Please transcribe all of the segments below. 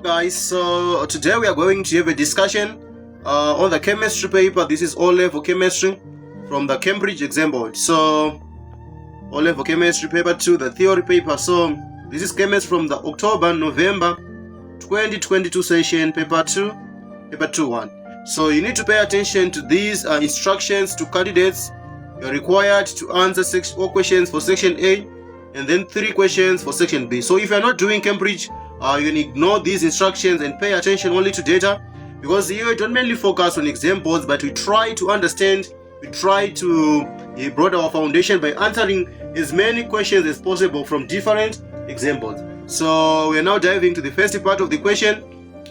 guys, so today we are going to have a discussion on the chemistry paper. This is O-level chemistry from the Cambridge exam board. So O-level chemistry paper 2, the theory paper. So this is chemistry from the October-November 2022 session, paper 2, paper 2-1. So you need to pay attention to these instructions to candidates. You are required to answer 4 questions for section A and then 3 questions for section B. So if you are not doing Cambridge, you can ignore these instructions and pay attention only to data, because here we don't mainly focus on exam boards, but we try to understand, we try to broaden our foundation by answering as many questions as possible from different exam boards. So we are now diving to the first part of the question,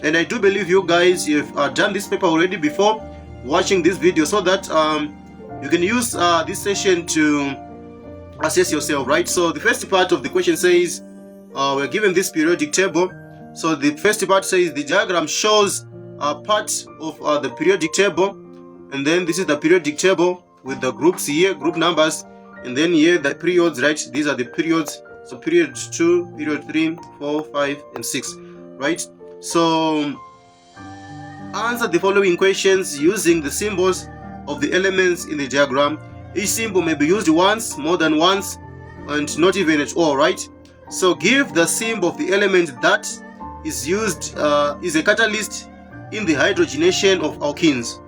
and I do believe you guys have done this paper already before watching this video, so that you can use this session to assess yourself, right? So the first part of the question says we're given this periodic table. So the first part says the diagram shows a part of the periodic table, and then this is the periodic table with the groups here, group numbers, and then here the periods, right? These are the periods. So period 2, period 3, 4, 5, and 6, right? So answer the following questions using the symbols of the elements in the diagram. Each symbol may be used once, more than once, and not even at all, right? So give the symbol of the element that is used is a catalyst in the hydrogenation of alkenes.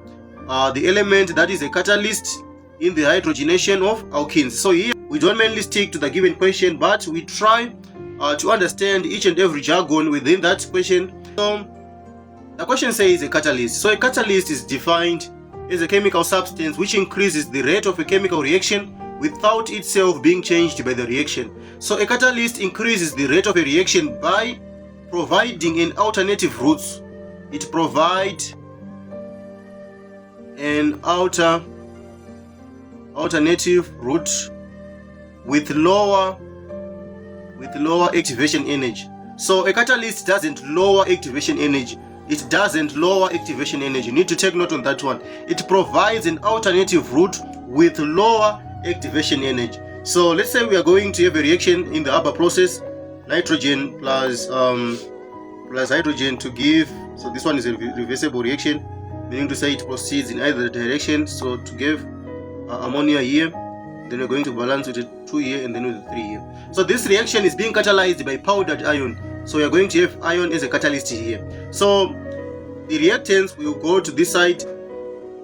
The element that is a catalyst in the hydrogenation of alkenes. So here we don't mainly stick to the given question, but we try to understand each and every jargon within that question. So the question says a catalyst. So a catalyst is defined as a chemical substance which increases the rate of a chemical reaction without itself being changed by the reaction. So a catalyst increases the rate of a reaction by providing an alternative route. It provides an alternative route with lower activation energy. So a catalyst doesn't lower activation energy. It doesn't lower activation energy. You need to take note on that one. It provides an alternative route with lower activation energy. So let's say we are going to have a reaction in the upper process, nitrogen plus hydrogen to give, so this one is a reversible reaction, meaning to say it proceeds in either direction. So to give ammonia here, then we're going to balance with a 2 here and then with a 3 here. So this reaction is being catalyzed by powdered iron. So we are going to have iron as a catalyst here. So the reactants will go to this side,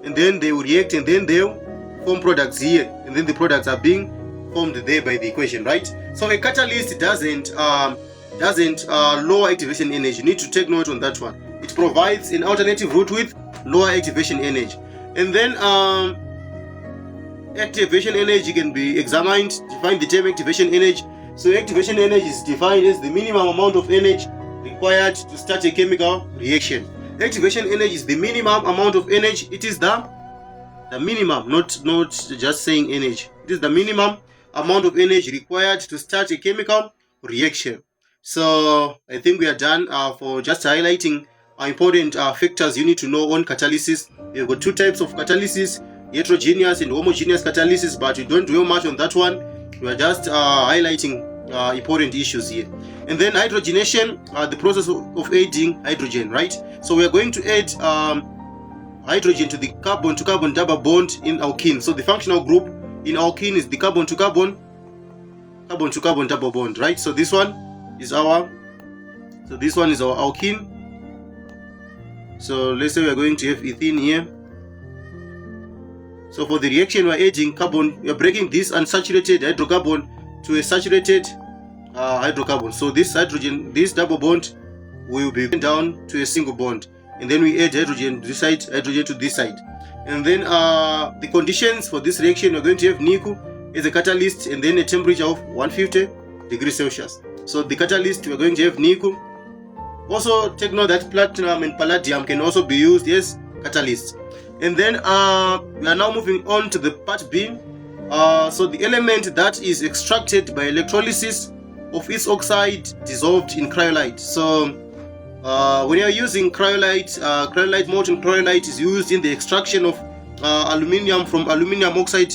and then they will react, and then they'll form products here, and then the products are being formed there by the equation, right? So a catalyst doesn't lower activation energy. You need to take note on that one. It provides an alternative route with lower activation energy. And then activation energy can be examined. Define the term activation energy. So activation energy is defined as the minimum amount of energy required to start a chemical reaction. Activation energy is the minimum amount of energy. It is the minimum, not just saying energy. It is the minimum amount of energy required to start a chemical reaction. So I think we are done for just highlighting important factors you need to know on catalysis. We've got 2 types of catalysis, heterogeneous and homogeneous catalysis, but we don't dwell much on that one. We are just highlighting important issues here. And then hydrogenation, the process of adding hydrogen, right? So we are going to add hydrogen to the carbon-to-carbon double bond in alkene. So the functional group in alkene is the carbon-to-carbon double bond, right? So this one is our alkene. So let's say we are going to have ethene here. So for the reaction, we're adding carbon, we're breaking this unsaturated hydrocarbon to a saturated hydrocarbon. So this hydrogen, this double bond will be down to a single bond, and then we add hydrogen to this side, hydrogen to this side. And then the conditions for this reaction, we're going to have nickel as a catalyst, and then a temperature of 150 degrees Celsius. So the catalyst, we're going to have nickel. Also take note that platinum and palladium can also be used as catalysts. And then we are now moving on to the part B. So the element that is extracted by electrolysis of its oxide dissolved in cryolite. So when you are using cryolite, molten cryolite is used in the extraction of aluminium from aluminium oxide,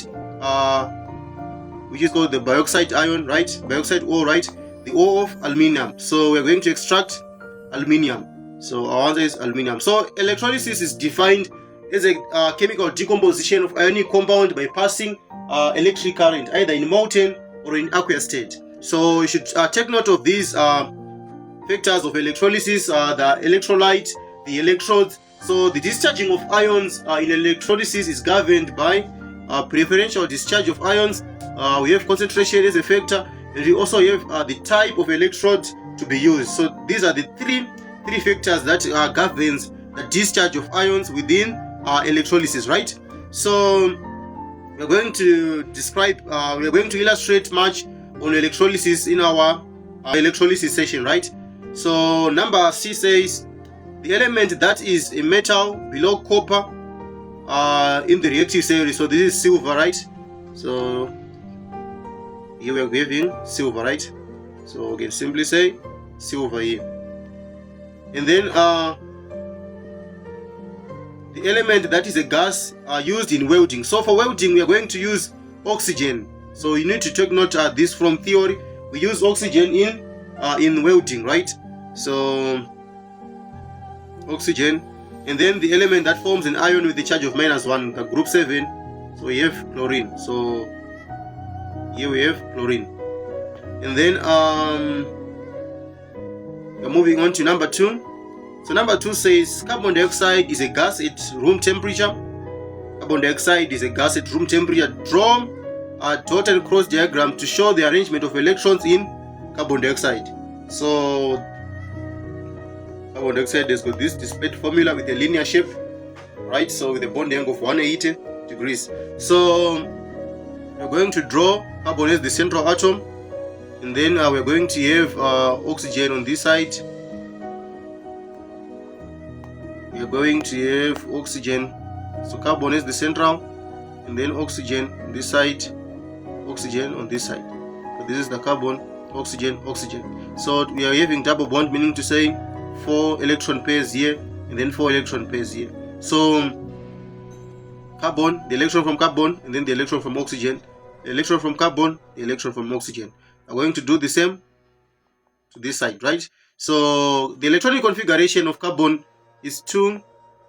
which is called the bioxide ion, right? Bioxide ore, right? The ore of aluminium. So we are going to extract aluminium. So our answer is aluminium. So electrolysis is defined as a chemical decomposition of ionic compound by passing electric current either in molten or in aqueous state. So you should take note of these factors of electrolysis: the electrolyte, the electrodes. So the discharging of ions in electrolysis is governed by preferential discharge of ions. We have concentration as a factor, and we also have the type of electrode to be used. So these are the three factors that governs the discharge of ions within electrolysis, right? So we're going to describe, we're going to illustrate much on electrolysis in our electrolysis session, right? So number C says the element that is a metal below copper in the reactive series. So this is silver, right? So here we are having silver, right? So we can simply say silver here. And then the element that is a gas used in welding. So for welding, we are going to use oxygen. So you need to take note of this from theory. We use oxygen in welding, right? So oxygen. And then the element that forms an ion with the charge of -1, the group 7. So we have chlorine. So here we have chlorine. And then we're moving on to number 2. So number 2 says carbon dioxide is a gas at room temperature. Carbon dioxide is a gas at room temperature. Draw a dot and cross diagram to show the arrangement of electrons in carbon dioxide. So carbon dioxide has got this displayed formula with a linear shape, right? So with a bond angle of 180 degrees. So we're going to draw carbon as the central atom, and then we're going to have oxygen on this side. We're going to have oxygen. So carbon is the central, and then oxygen on this side, oxygen on this side. So this is the carbon, oxygen, oxygen. So we are having double bond, meaning to say 4 electron pairs here and then 4 electron pairs here. So carbon, the electron from carbon, and then the electron from oxygen, the electron from carbon, the electron from oxygen. I'm going to do the same to this side, right? So the electronic configuration of carbon is 2,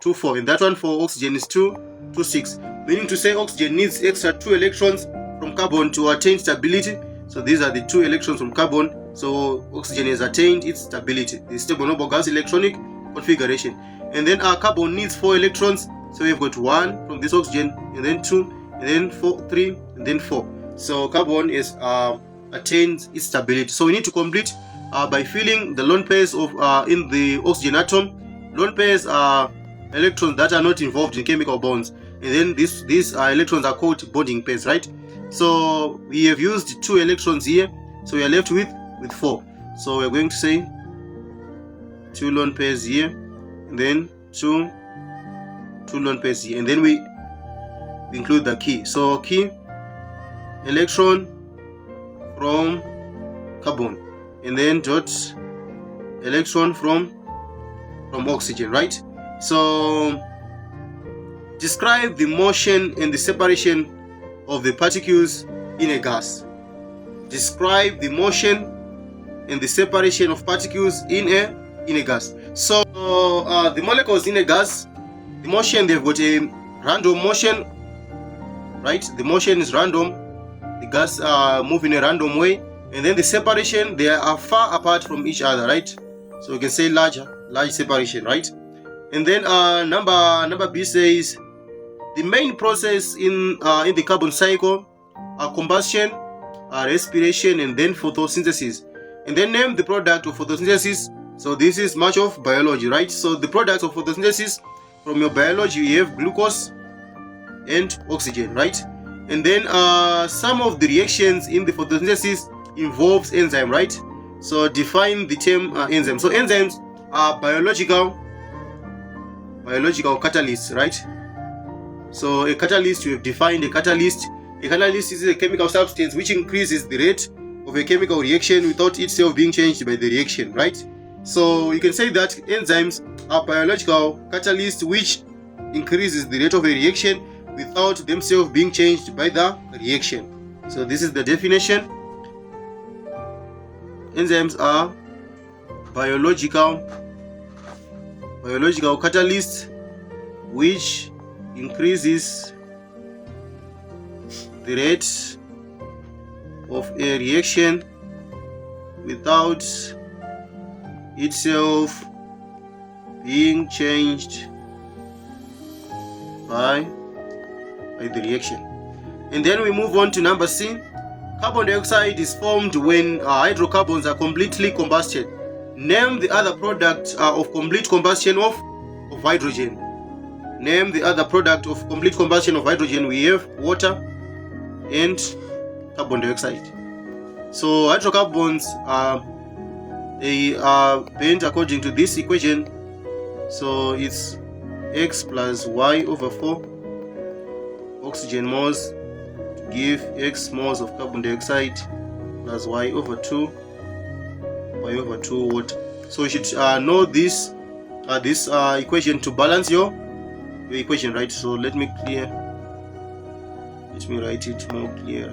2, 4, and that one for oxygen is 2, 2, 6, meaning to say oxygen needs extra 2 electrons from carbon to attain stability. So these are the 2 electrons from carbon. So oxygen has attained its stability, the stable noble gas electronic configuration. And then our carbon needs 4 electrons. So we've got 1 from this oxygen, and then 2, and then 4, 3, and then 4. So carbon is attains its stability. So we need to complete by filling the lone pairs of in the oxygen atom. Lone pairs are electrons that are not involved in chemical bonds, and then these electrons are called bonding pairs, right? So we have used 2 electrons here, so we are left with 4. So we're going to say 2 lone pairs here, and then 2 lone pairs here, and then we include the key. So key, electron from carbon, and then dot electron from oxygen, right? So describe the motion and the separation of the particles in a gas. Describe the motion and the separation of particles in a gas. So the molecules in a gas, the motion, they've got a random motion, right? The motion is random. The gas move in a random way, and then the separation, they are far apart from each other, right? So we can say large separation, right? And then number B says the main process in the carbon cycle are combustion, respiration, and then photosynthesis. And then name the product of photosynthesis. So this is much of biology, right? So the products of photosynthesis from your biology, you have glucose and oxygen, right? And then some of the reactions in the photosynthesis involves enzyme, right? So define the term enzyme. So enzymes are biological catalysts, right? So a catalyst, you have defined a catalyst. A catalyst is a chemical substance which increases the rate of a chemical reaction without itself being changed by the reaction, right? So you can say that enzymes are biological catalysts which increases the rate of a reaction without themselves being changed by the reaction. So this is the definition. Enzymes are biological biological catalyst which increases the rate of a reaction without itself being changed by the reaction. And then we move on to number C. Carbon dioxide is formed when hydrocarbons are completely combusted. Name the other product of complete combustion of hydrogen. Name the other product of complete combustion of hydrogen. We have water and carbon dioxide. So hydrocarbons they are bent according to this equation. So it's X plus Y over 4 oxygen moles to give X moles of carbon dioxide plus Y over 2 water. So you should know this equation to balance your equation, right? So let me write it more clear.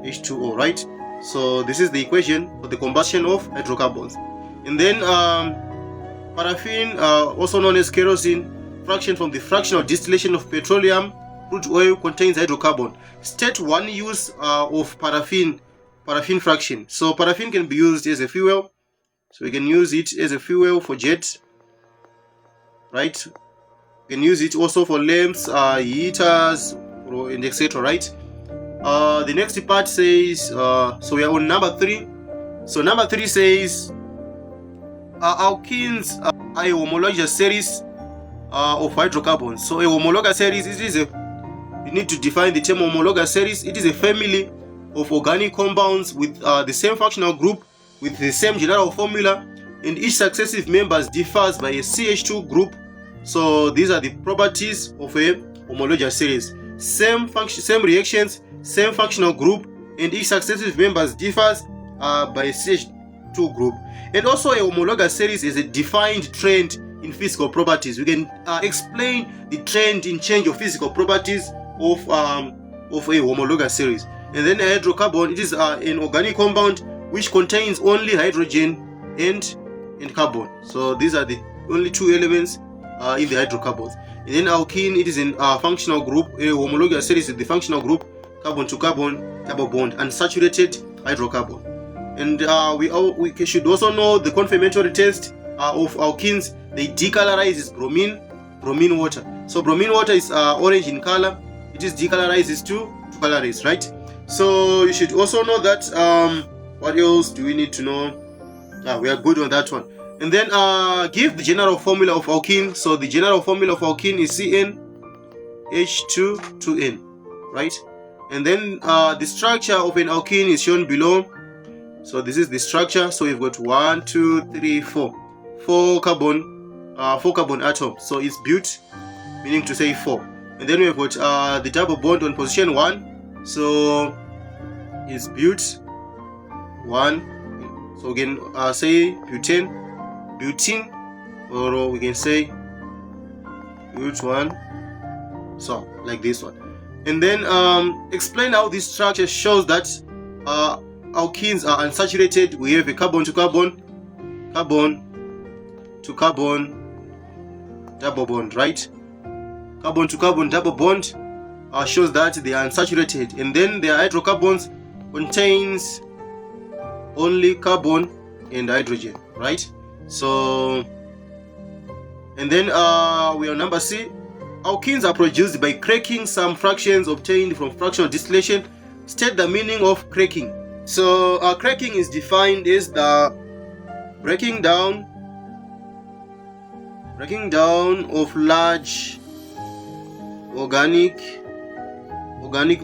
H2O, right? So this is the equation for the combustion of hydrocarbons. And then paraffin, also known as kerosene, fraction from the fractional distillation of petroleum crude oil, contains hydrocarbon. State one use of paraffin fraction. So paraffin can be used as a fuel. So we can use it as a fuel for jet, right? We can use it also for lamps, heaters, and etc. Right? The next part says, so we are on number 3. So number 3 says, alkenes are a homologous series of hydrocarbons. So a homologous series, you need to define the term homologous series. It is a family of organic compounds with the same functional group, with the same general formula, and each successive member differs by a CH2 group. So these are the properties of a homologous series. Same reactions, same functional group, and each successive member differs by a CH2 group. And also a homologous series is a defined trend in physical properties. We can explain the trend in change of physical properties of a homologous series. And then a hydrocarbon, it is an organic compound which contains only hydrogen and carbon. So these are the only two elements in the hydrocarbons. And then alkene, it is in functional group. A homologous series is the functional group carbon to carbon double bond, unsaturated hydrocarbon. And we should also know the confirmatory test of alkenes. They decolorize bromine water. So bromine water is orange in color. It is decolorizes to colorless, right? So you should also know that. What else do we need to know? We are good on that one. And then give the general formula of alkene. So the general formula of alkene is CnH2n, right? And then the structure of an alkene is shown below. So this is the structure. So we've got 1, 2, 3, 4. 4 carbon atoms. So it's built, meaning to say 4. And then we've got the double bond on position 1. So it's built 1. So we can say butane, or we can say but 1. So like this one. And then explain how this structure shows that alkenes are unsaturated. We have a carbon to carbon double bond, right? Carbon to carbon double bond shows that they are unsaturated, and then their hydrocarbons contains only carbon and hydrogen, right? So, and then we are on number C. Alkenes are produced by cracking some fractions obtained from fractional distillation. State the meaning of cracking. So cracking is defined as the breaking down of large organic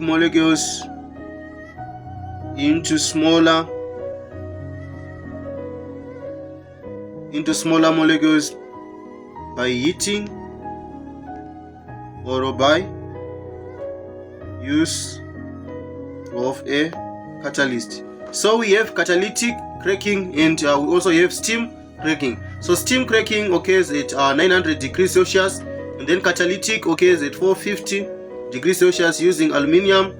molecules into smaller molecules by heating or by use of a catalyst. So we have catalytic cracking, and we also have steam cracking. So steam cracking occurs at 900 degrees Celsius, and then catalytic occurs at 450 degrees Celsius using aluminium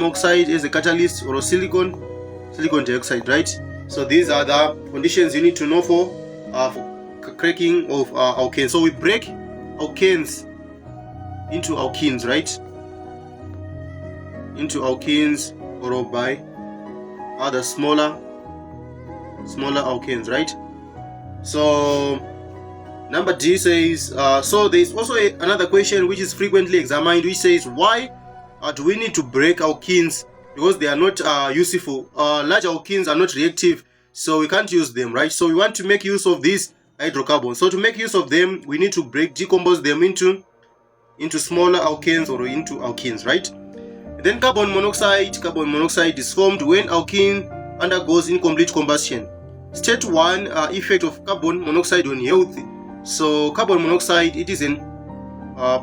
oxide as a catalyst, or silicon dioxide, right? So these are the conditions you need to know for cracking of alkanes. So we break alkanes into alkenes, right? Into alkenes followed by other smaller alkanes, right? So number D says, so there is also another question which is frequently examined, which says, why do we need to break alkenes? Because they are not useful. Large alkenes are not reactive, so we can't use them, right? So we want to make use of these hydrocarbons. So to make use of them, we need to decompose them into smaller alkanes or into alkenes, right? Then carbon monoxide is formed when alkene undergoes incomplete combustion. State 1 effect of carbon monoxide on health. So carbon monoxide, it is an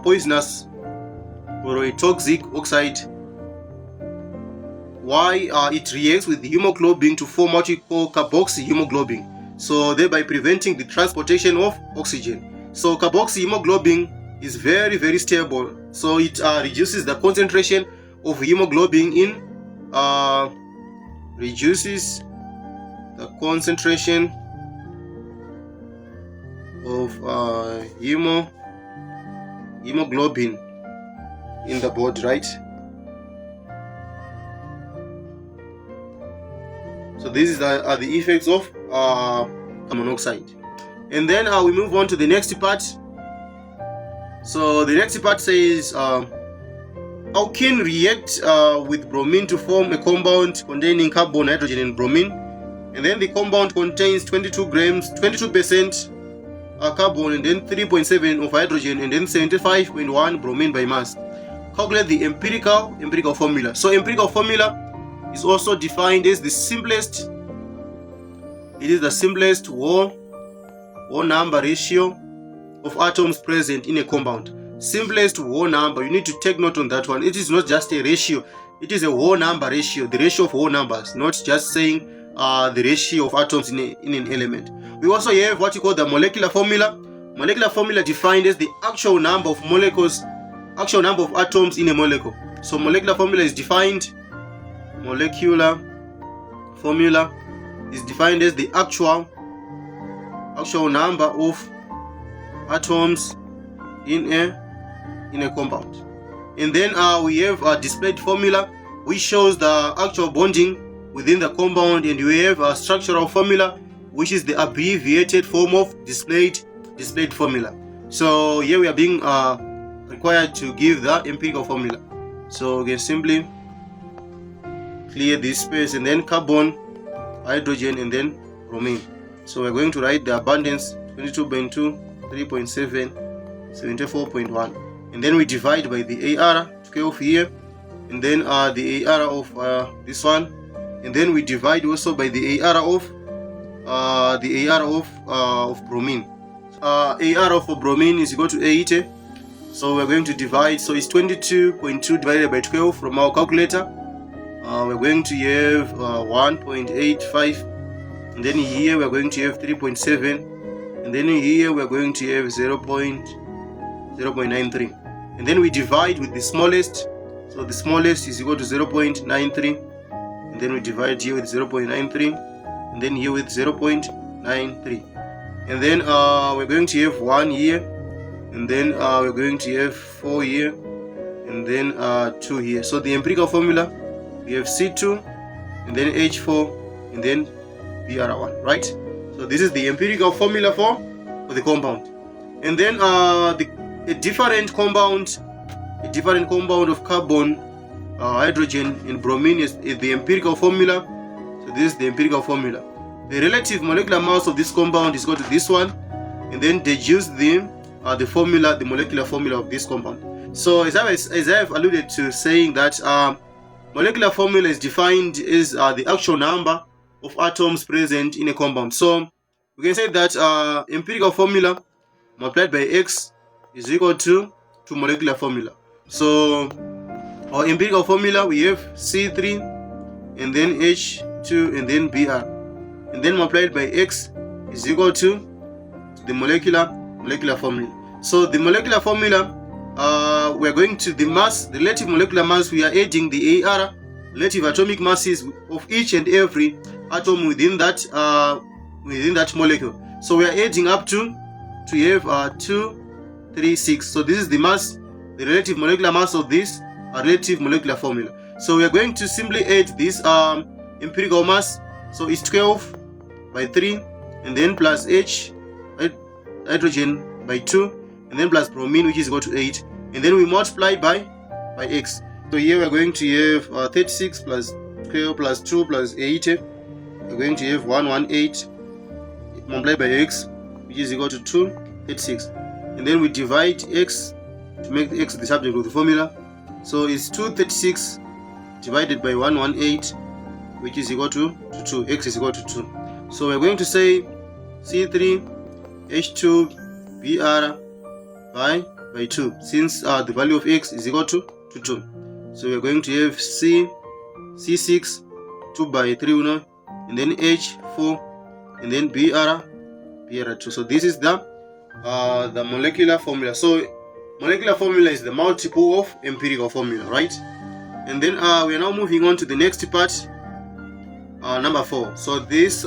poisonous or a toxic oxide. Why? It reacts with hemoglobin to form what we call carboxyhemoglobin, so thereby preventing the transportation of oxygen. So carboxyhemoglobin is very, very stable, so it reduces the concentration of hemoglobin in reduces the concentration of hemoglobin in the body, right? So these are the effects of carbon monoxide. And then we move on to the next part. So the next part says alkene react with bromine to form a compound containing carbon, hydrogen, and bromine. And then the compound contains 22% carbon, and then 3.7 of hydrogen, and then 75.1 bromine by mass. Calculate the empirical formula. So empirical formula is also defined as the simplest. It is the simplest whole number ratio of atoms present in a compound. Simplest whole number. You need to take note on that one. It is not just a ratio. It is a whole number ratio. The ratio of whole numbers, not just saying the ratio of atoms in an element. We also have what you call the molecular formula. Molecular formula defined as the actual number of molecules, actual number of atoms in a molecule. So molecular formula is defined. Molecular formula is defined as the actual number of atoms in a compound. And then we have a displayed formula which shows the actual bonding within the compound, and we have a structural formula which is the abbreviated form of displayed formula. So here we are being required to give the empirical formula. So we can simply clear this space, and then carbon, hydrogen, and then bromine. So we're going to write the abundance 22.2, 3.7, 74.1, and then we divide by the AR 12 here, and then the AR of this one, and then we divide also by the AR of bromine. AR of bromine is equal to 80, so we're going to divide. So it's 22.2 divided by 12 from our calculator. We're going to have 1.85, and then here we're going to have 3.7, and then here we're going to have 0.93, and then we divide with the smallest. So the smallest is equal to 0.93, and then we divide here with 0.93, and then here with 0.93, and then we're going to have 1 here, and then we're going to have 4 here, and then 2 here. So the empirical formula, we have C2, and then H4, and then Br1, right? So this is the empirical formula for the compound. And then a different compound of carbon, hydrogen, and bromine is the empirical formula. So this is the empirical formula. The relative molecular mass of this compound is equal to this one, and then deduce the formula, the molecular formula of this compound. So as I have alluded to, saying that molecular formula is defined as the actual number of atoms present in a compound. So we can say that empirical formula multiplied by X is equal to molecular formula. So our empirical formula, we have C3, and then H2, and then Br, and then multiplied by X is equal to the molecular formula. So the molecular formula, we are going to the mass, the relative molecular mass. We are adding the AR, relative atomic masses of each and every atom within that molecule. So we are adding up to have 2, 3, 6. So this is the mass, the relative molecular mass of this relative molecular formula. So we are going to simply add this empirical mass. So it's 12 by 3, and then plus H, hydrogen, by 2, and then plus bromine, which is equal to 8, and then we multiply by X. So here we are going to have 36 plus 12 plus 2 plus 8. We're going to have 118 multiplied by X, which is equal to 236, and then we divide X to make X the subject of the formula. So it's 236 divided by 118, which is equal to 2. X is equal to 2. So we're going to say C3H2Br by 2, since the value of X is equal to 2. So we're going to have C6 2 by 3, and then H4, and then Br2. So this is the molecular formula. So molecular formula is the multiple of empirical formula, right? And then we are now moving on to the next part, number 4. So this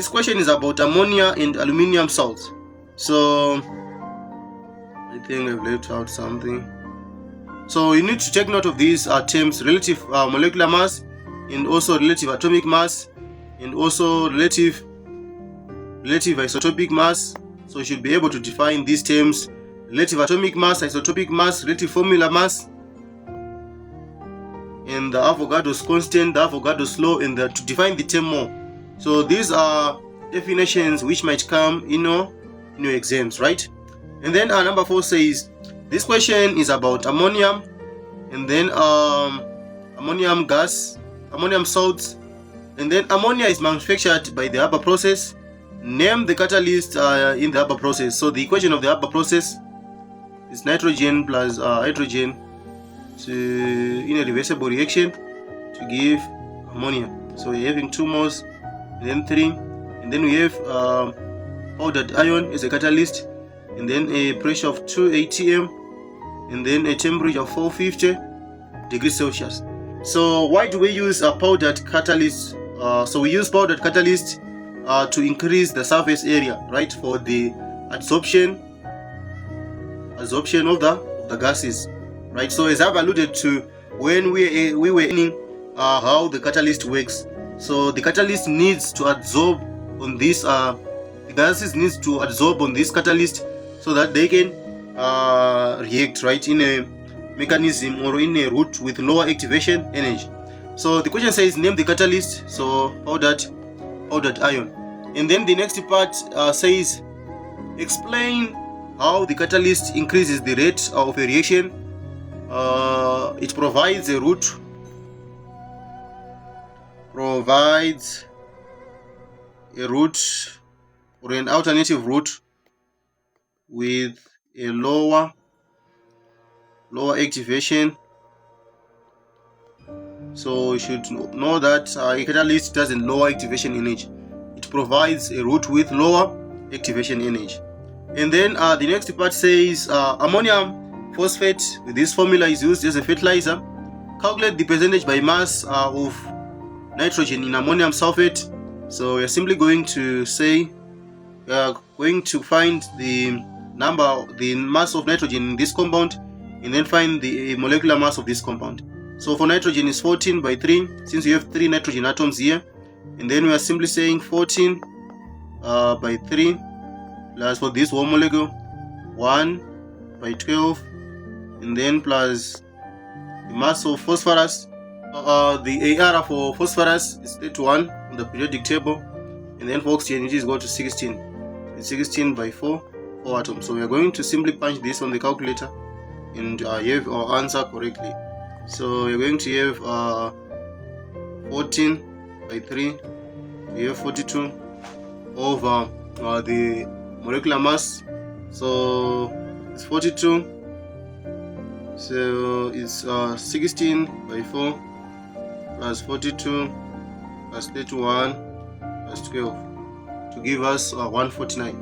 question is about ammonia and aluminium salts. So I think I've left out something. So you need to take note of these terms: relative molecular mass, and also relative atomic mass, and also relative isotopic mass. So you should be able to define these terms: relative atomic mass, isotopic mass, relative formula mass, and the Avogadro's constant, the Avogadro's law, and to define the term more. So these are definitions which might come in your exams, right? And then number 4 says this question is about ammonium, and then ammonium gas, ammonium salts, and then ammonia is manufactured by the Haber process. Name the catalyst in the Haber process. So the equation of the Haber process is nitrogen plus hydrogen in a reversible reaction to give ammonia. So we're having 2 moles, and then 3, and then we have powdered iron as a catalyst, and then a pressure of 2 atm, and then a temperature of 450 degrees Celsius. So why do we use a powdered catalyst? So we use powdered catalyst to increase the surface area, right, for the absorption of the gases, right? So as I've alluded to when we were learning how the catalyst works, so the catalyst needs to absorb on this the gases needs to absorb on this catalyst so that they can react, right, in a mechanism or in a route with lower activation energy. So the question says name the catalyst. So powdered iron. And then the next part says explain how the catalyst increases the rate of a reaction. It provides a route, or an alternative route with a lower activation. So you should know that a catalyst doesn't lower activation energy. It provides a route with lower activation energy. And then the next part says ammonium phosphate with this formula is used as a fertilizer. Calculate the percentage by mass of nitrogen in ammonium sulfate. So we are simply going to say we are going to find the mass of nitrogen in this compound, and then find the molecular mass of this compound. So for nitrogen is 14 by 3, since you have 3 nitrogen atoms here, and then we are simply saying 14 by 3 plus, for this one molecule, 1 by 12, and then plus the mass of phosphorus. The AR for phosphorus is 31 on the periodic table, and then for oxygen it is equal to 16. It's 16 by 4 atoms. So we are going to simply punch this on the calculator and have our answer correctly. So we're going to have 14 by 3, we have 42 over the molecular mass. So it's 42, so it's 16 by 4 plus 42 plus 31 plus 12 to give us 149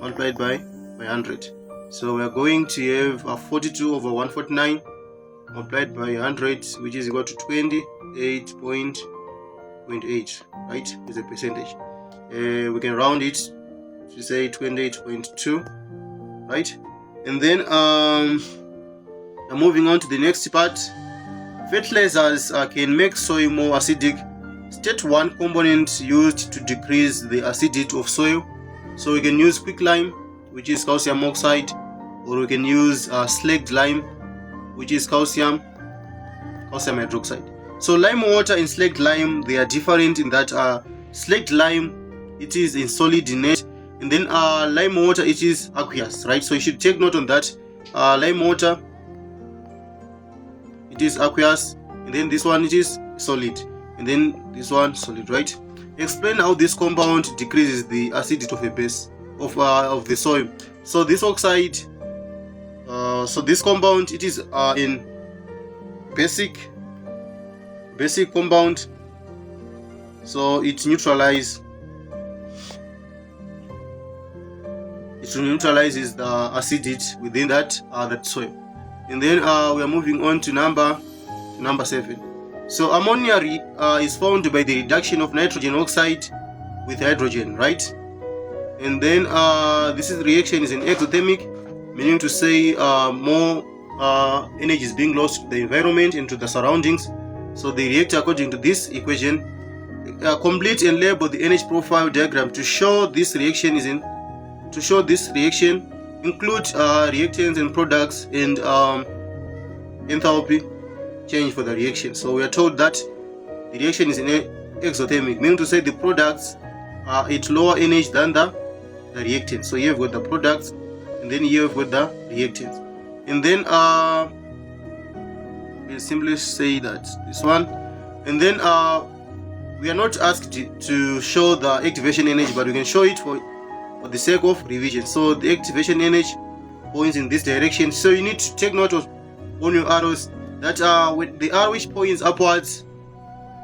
multiplied by 100. So we are going to have 42 over 149 multiplied by 100, which is equal to 28.8, right, is a percentage. we can round it to say 28.2, right? And then moving on to the next part. Fertilizers can make soil more acidic. State 1 component used to decrease the acidity of soil. So we can use quicklime, which is calcium oxide, or we can use slaked lime, which is calcium hydroxide. So lime water and slaked lime, they are different in that slaked lime, it is in solid nature, and then lime water, it is aqueous, right? So you should take note on that. Lime water, it is aqueous, and then this one, it is solid, and then this one solid, right? Explain how this compound decreases the acidity of a base of the soil. So this oxide, so this compound, it is in basic compound, so it neutralizes the acidity within that soil. And then we are moving on to number 7. So ammonia is formed by the reduction of nitrogen oxide with hydrogen, right? And then this reaction is an exothermic, meaning to say more energy is being lost to the environment and to the surroundings. So the reactor, according to this equation, complete and label the energy profile diagram to show this reaction include reactants and products and enthalpy change for the reaction. So we are told that the reaction is exothermic, meaning to say the products are at lower energy than the reactants. So here we've got the products, and then here we've got the reactants. And then we'll simply say that this one. And then we are not asked to show the activation energy, but we can show it for the sake of revision. So the activation energy points in this direction. So you need to take note of on your arrows that with the arrow which points upwards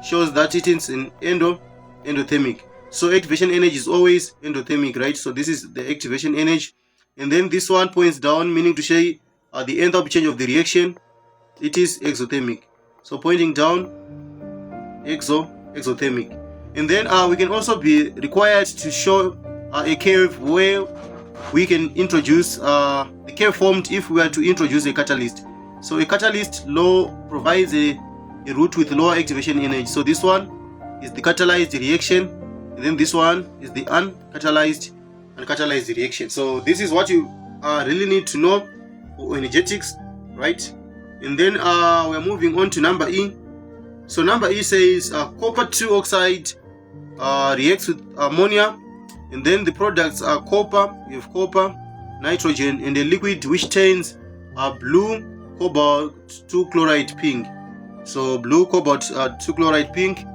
shows that it is an endothermic. So activation energy is always endothermic, right? So this is the activation energy. And then this one points down, meaning to say the enthalpy change of the reaction, it is exothermic. So pointing down, exothermic. And then we can also be required to show a curve where we can introduce the curve formed if we are to introduce a catalyst. So a catalyst law provides a route with lower activation energy. So this one is the catalyzed reaction, and then this one is the uncatalyzed reaction. So this is what you really need to know for energetics, right? And then we are moving on to number E. So number E says copper 2 oxide reacts with ammonia, and then the products are copper. You have copper, nitrogen, and a liquid which turns blue cobalt 2 chloride pink. So blue cobalt 2 chloride pink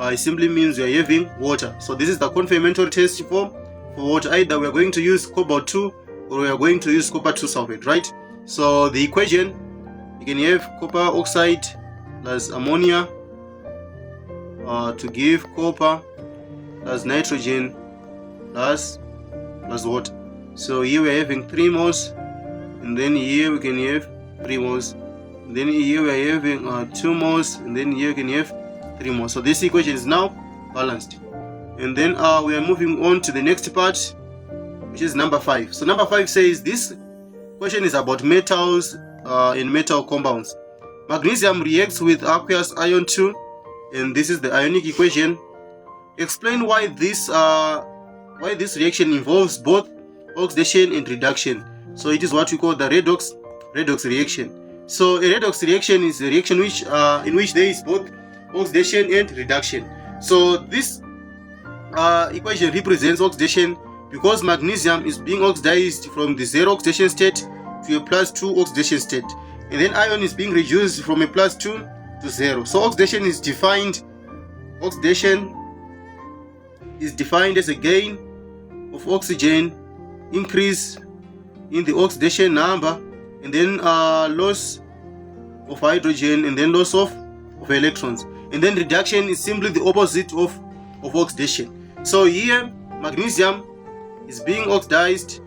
it simply means we are having water. So this is the confirmatory test for water. Either we are going to use cobalt 2 or we are going to use copper 2 sulfate, right? So the equation, you can have copper oxide plus ammonia to give copper plus nitrogen plus water. So here we are having 3 moles, and then here we can have 3 moles, and then here we are having 2 moles, and then here we can have 3 moles. So this equation is now balanced. And then we are moving on to the next part, which is number 5. So number 5 says this question is about metals in metal compounds. Magnesium reacts with aqueous ion 2, and this is the ionic equation. Explain why this reaction involves both oxidation and reduction. So it is what we call the redox reaction. So a redox reaction is a reaction which in which there is both oxidation and reduction. So this equation represents oxidation because magnesium is being oxidized from the 0 oxidation state to a +2 oxidation state, and then iron is being reduced from a +2 to 0. So oxidation is defined as a gain of oxygen, increase in the oxidation number, and then loss of hydrogen, and then loss of electrons. And then reduction is simply the opposite of oxidation. So here magnesium is being oxidized,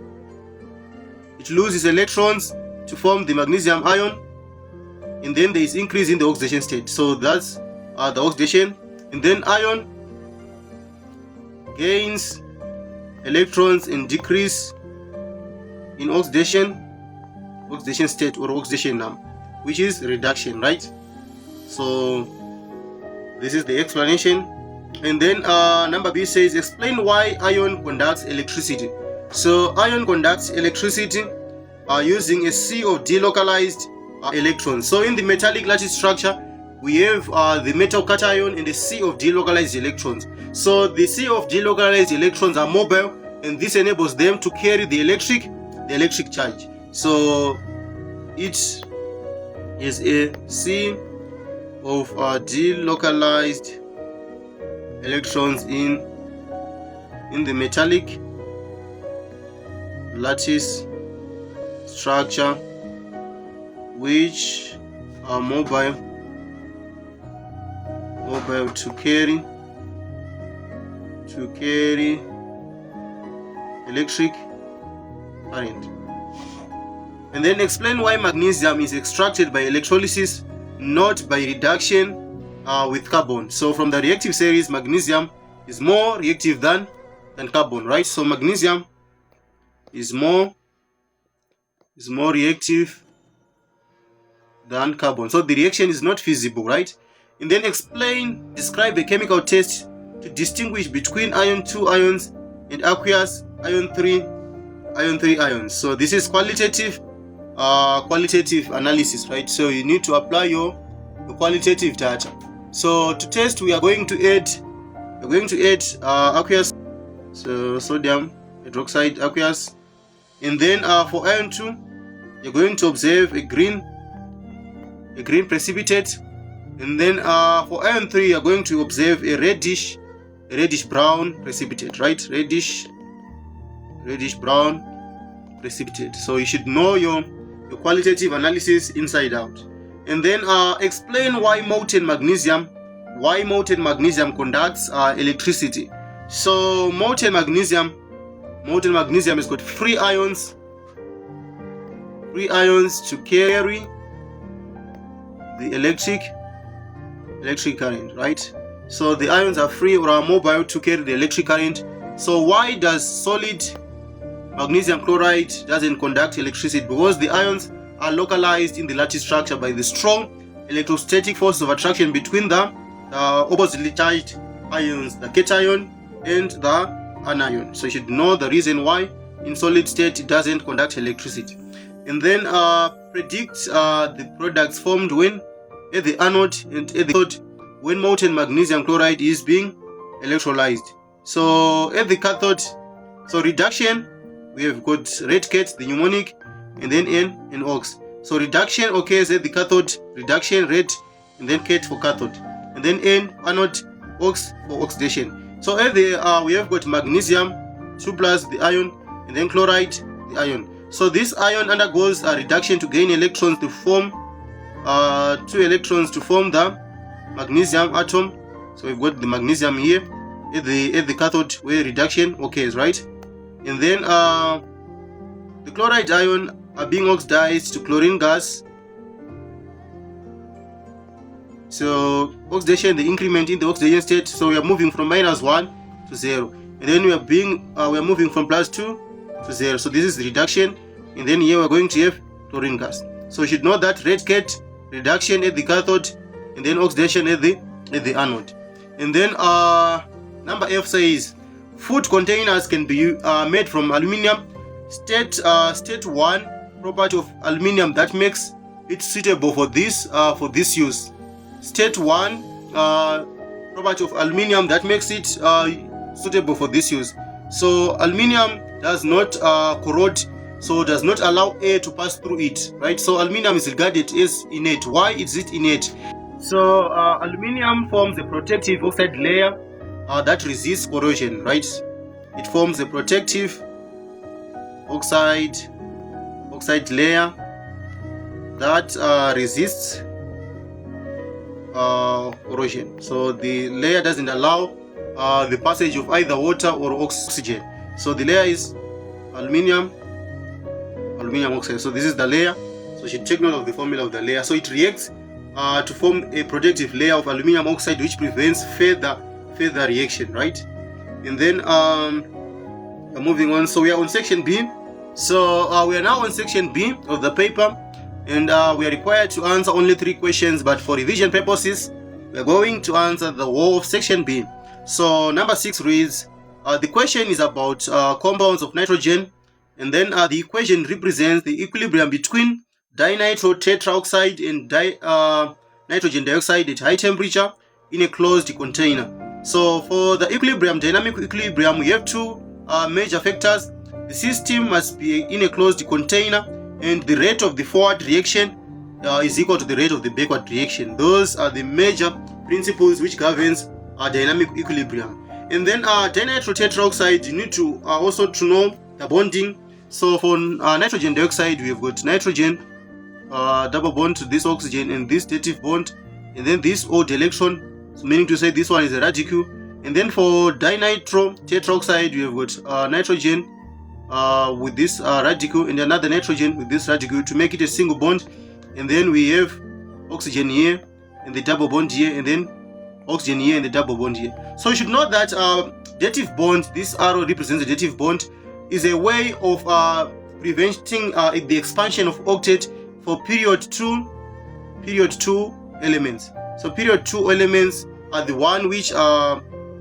it loses electrons to form the magnesium ion, and then there is increase in the oxidation state. So that's the oxidation. And then iron gains electrons and decrease in oxidation state or oxidation number, which is reduction, right? So this is the explanation. And then number B says, explain why iron conducts electricity. So iron conducts electricity using a sea of delocalized electrons. So in the metallic lattice structure, we have the metal cation and a sea of delocalized electrons. So the sea of delocalized electrons are mobile, and this enables them to carry the electric charge. So it is a sea of delocalized electrons in the metallic lattice structure, which are mobile to carry electric current. And then explain why magnesium is extracted by electrolysis, not by reduction with carbon. So from the reactive series, magnesium is more reactive than carbon, right? So magnesium is more reactive than carbon. So the reaction is not feasible, right? And then describe a chemical test to distinguish between iron 2 ions and aqueous iron 3 ions. So this is qualitative analysis, right? So you need to apply your qualitative data. So to test, we are going to add aqueous, so sodium hydroxide aqueous, and then for iron 2, you're going to observe a green precipitate, and then for iron 3, you're going to observe a reddish brown precipitate, right? Reddish brown precipitate. So you should know your qualitative analysis inside out. And then explain why molten magnesium conducts electricity. So molten magnesium has got free ions to carry the electric current, right? So the ions are free or are mobile to carry the electric current. So why does solid magnesium chloride doesn't conduct electricity? Because the ions are localized in the lattice structure by the strong electrostatic force of attraction between the oppositely charged ions, the cation and the anion. So you should know the reason why in solid state it doesn't conduct electricity. And then predict the products formed when at the anode and at the cathode when molten magnesium chloride is being electrolyzed. So at the cathode, so reduction, we have got red cat, the mnemonic, and then N and ox. So reduction occurs at the cathode, reduction red, and then cat for cathode, and then N anode, ox for oxidation. So at the we have got magnesium 2 plus the ion, and then chloride the ion. So this ion undergoes a reduction to gain electrons to form 2 electrons to form the magnesium atom. So we've got the magnesium here at the cathode where reduction occurs, right? And then the chloride ion are being oxidized to chlorine gas. So oxidation, the increment in the oxidation state. So we are moving from -1 to 0, and then we are moving from +2 to 0. So this is reduction, and then here we're going to have chlorine gas. So you should know that red cat, reduction at the cathode, and then oxidation at the anode. And then number F says food containers can be made from aluminium. State 1 property of aluminium that makes it suitable for this use. State 1 property of aluminium that makes it suitable for this use. So aluminium does not corrode, so does not allow air to pass through it, right? So aluminium is regarded as innate. Why is it innate? So aluminium forms a protective oxide layer that resists corrosion, right? It forms a protective oxide layer that resists corrosion. So the layer doesn't allow the passage of either water or oxygen. So the layer is aluminium oxide. So this is the layer. So you should take note of the formula of the layer. So it reacts to form a protective layer of aluminium oxide which prevents further reaction, right? And then we're moving on. So we are on section B. So we are now on section B of the paper, and we are required to answer only 3 questions, but for revision purposes we are going to answer the whole of section B. So number 6 reads, the question is about compounds of nitrogen, and then the equation represents the equilibrium between dinitro tetraoxide and nitrogen dioxide at high temperature in a closed container. So for the equilibrium, dynamic equilibrium, we have 2 major factors. The system must be in a closed container, and the rate of the forward reaction is equal to the rate of the backward reaction. Those are the major principles which governs dynamic equilibrium. And then dinitro tetraoxide, you need to also to know the bonding. So for nitrogen dioxide, we have got nitrogen double bond to this oxygen and this dative bond, and then this odd electron, so meaning to say this one is a radical. And then for dinitro tetraoxide, we have got nitrogen with this radical and another nitrogen with this radical to make it a single bond. And then we have oxygen here and the double bond here, and then oxygen here and the double bond here. So you should know that dative bond, this arrow represents the dative bond, is a way of preventing the expansion of octet for period 2 elements. So period 2 elements are the one which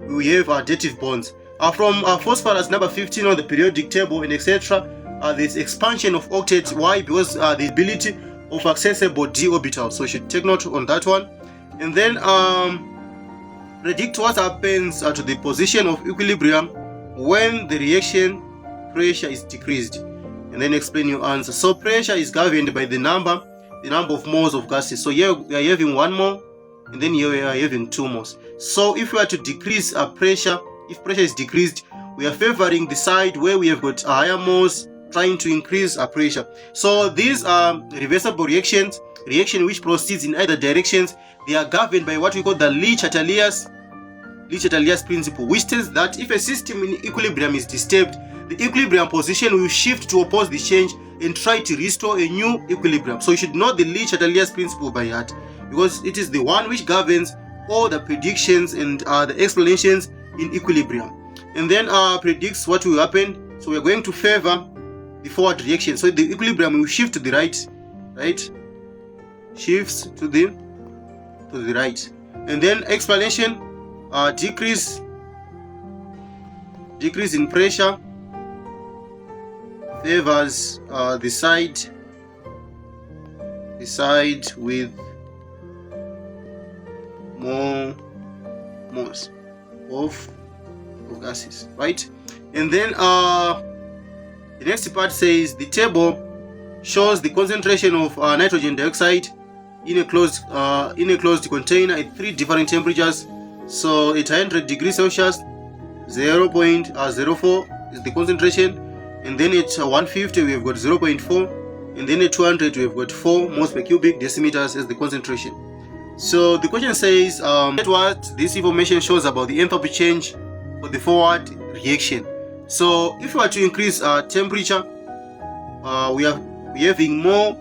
we have dative bonds. From phosphorus number 15 on the periodic table and etc. There's expansion of octet. Why? Because the ability of accessible d orbital. So you should take note on that one. And then predict what happens to the position of equilibrium when the reaction pressure is decreased, and then explain your answer. So pressure is governed by the number of moles of gases. So here we are having 1 mole, and then here we are having 2 moles. So if we are to decrease pressure, if pressure is decreased, we are favoring the side where we have got higher moles, trying to increase pressure. So these are reversible reactions, which proceeds in either directions. They are governed by what we call the Le-Chatelier principle, which states that if a system in equilibrium is disturbed, the equilibrium position will shift to oppose the change and try to restore a new equilibrium. So you should know the Le-Chatelier principle by heart, because it is the one which governs all the predictions and the explanations in equilibrium. And then predicts what will happen. So we're going to favor the forward reaction. So the equilibrium will shift to the right, shifts to the right. And then explanation, decrease in pressure favors the side with more moles of gases, right? And then the next part says the table shows the concentration of nitrogen dioxide in a closed container at 3 different temperatures. So at 100 degrees Celsius, 0.04 is the concentration, and then at 150 we have got 0.4, and then at 200 we have got 4 moles per cubic decimeters as the concentration. So the question says what this information shows about the enthalpy change for the forward reaction. So if we are to increase temperature, we are having more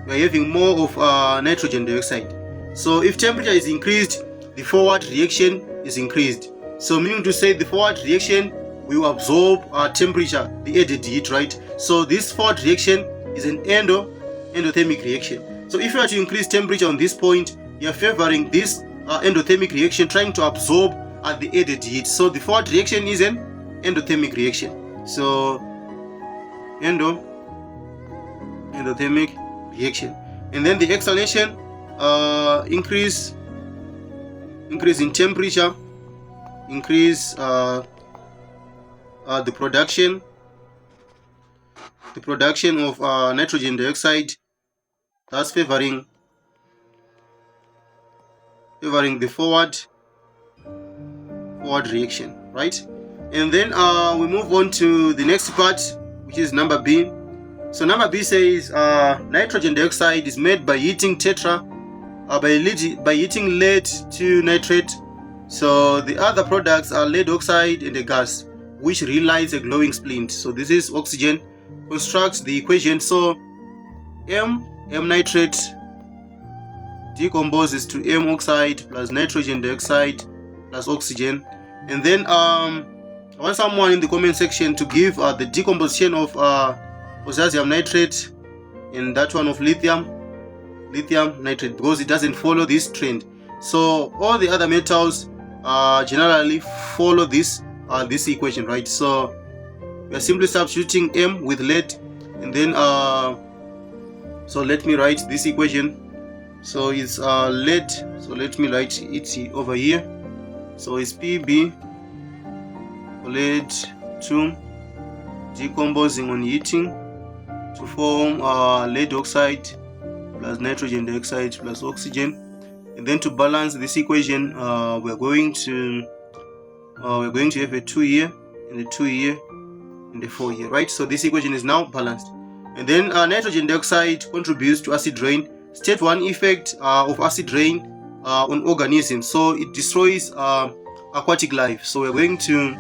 of nitrogen dioxide. So if temperature is increased, the forward reaction is increased. So meaning to say the forward reaction will absorb temperature, the added heat, right? So this forward reaction is an endothermic reaction. So if you are to increase temperature on this point, you are favoring this endothermic reaction, trying to absorb the added heat. So the forward reaction is an endothermic reaction. So endothermic reaction. And then the explanation, increase in temperature, increase the production of nitrogen dioxide, thus favoring the forward reaction, right? And then we move on to the next part, which is number B. So number B says nitrogen dioxide is made by heating by heating lead to nitrate. So the other products are lead oxide and a gas which relights a glowing splint. So this is oxygen. Constructs the equation. So M nitrate decomposes to M oxide plus nitrogen dioxide plus oxygen, and then I want someone in the comment section to give the decomposition of potassium nitrate and that one of lithium nitrate, because it doesn't follow this trend. So all the other metals generally follow this equation, right? So we are simply substituting M with lead, and then so let me write this equation. So it's lead, so let me write it over here. So it's Pb lead 2 decomposing on heating to form lead oxide plus nitrogen dioxide plus oxygen. And then to balance this equation, we're going to have a 2 here and a 2 here and a 4 here, right? So this equation is now balanced. And then nitrogen dioxide contributes to acid rain. State 1 effect of acid rain on organisms. So it destroys aquatic life. So we're going to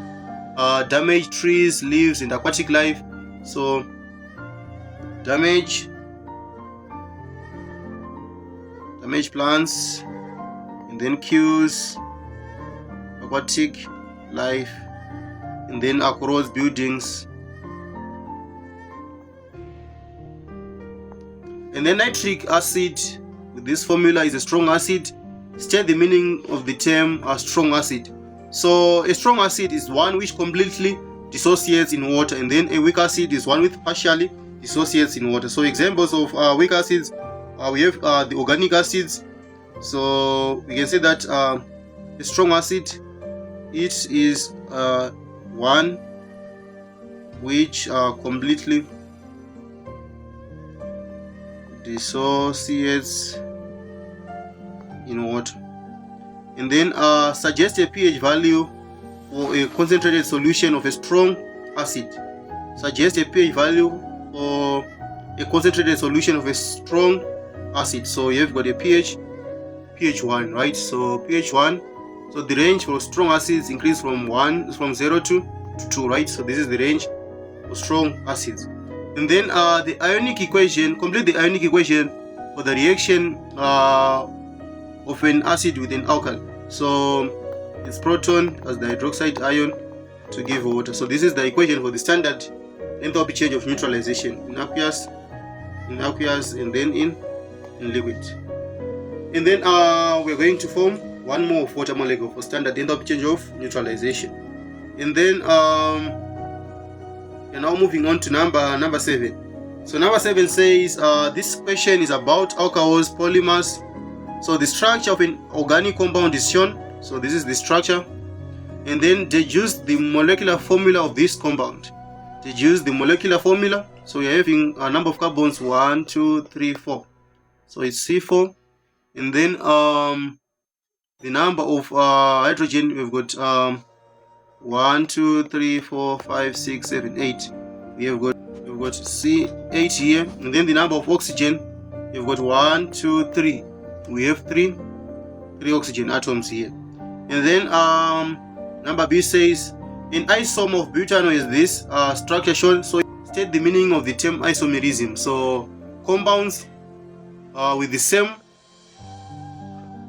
damage trees, leaves, and aquatic life. So damage plants, and then kills aquatic life, and then across buildings. And then nitric acid with this formula is a strong acid. State the meaning of the term strong acid. So a strong acid is one which completely dissociates in water, and then a weak acid is one which partially dissociates in water. So examples of weak acids, we have the organic acids. So we can say that a strong acid, it is one which completely dissociates in water. And then suggest a pH value for a concentrated solution of a strong acid. Suggest a pH value for a concentrated solution of a strong acid. So you've got a pH 1, right? So pH 1. So the range for strong acids increase from 0 to 2, right? So this is the range for strong acids. And then the ionic equation, complete the ionic equation for the reaction of an acid with an alkali. So it's proton as the hydroxide ion to give water. So this is the equation for the standard enthalpy change of neutralization in aqueous, and then in liquid. And then we're going to form one more water molecule for standard enthalpy change of neutralization. And then we're now moving on to number 7. So number 7 says this question is about alcohols, polymers. So the structure of an organic compound is shown. So this is the structure. And then deduce the molecular formula of this compound. Deduce the molecular formula. So we are having a number of carbons 1, 2, 3, 4. So it's C4. And then the number of hydrogen, we've got 1, 2, 3, 4, 5, 6, 7, 8. We've got C8 here. And then the number of oxygen, we've got 1, 2, 3. We have three oxygen atoms here. And then number B says an isomer of butano is this structure shown. So state the meaning of the term isomerism. So compounds with the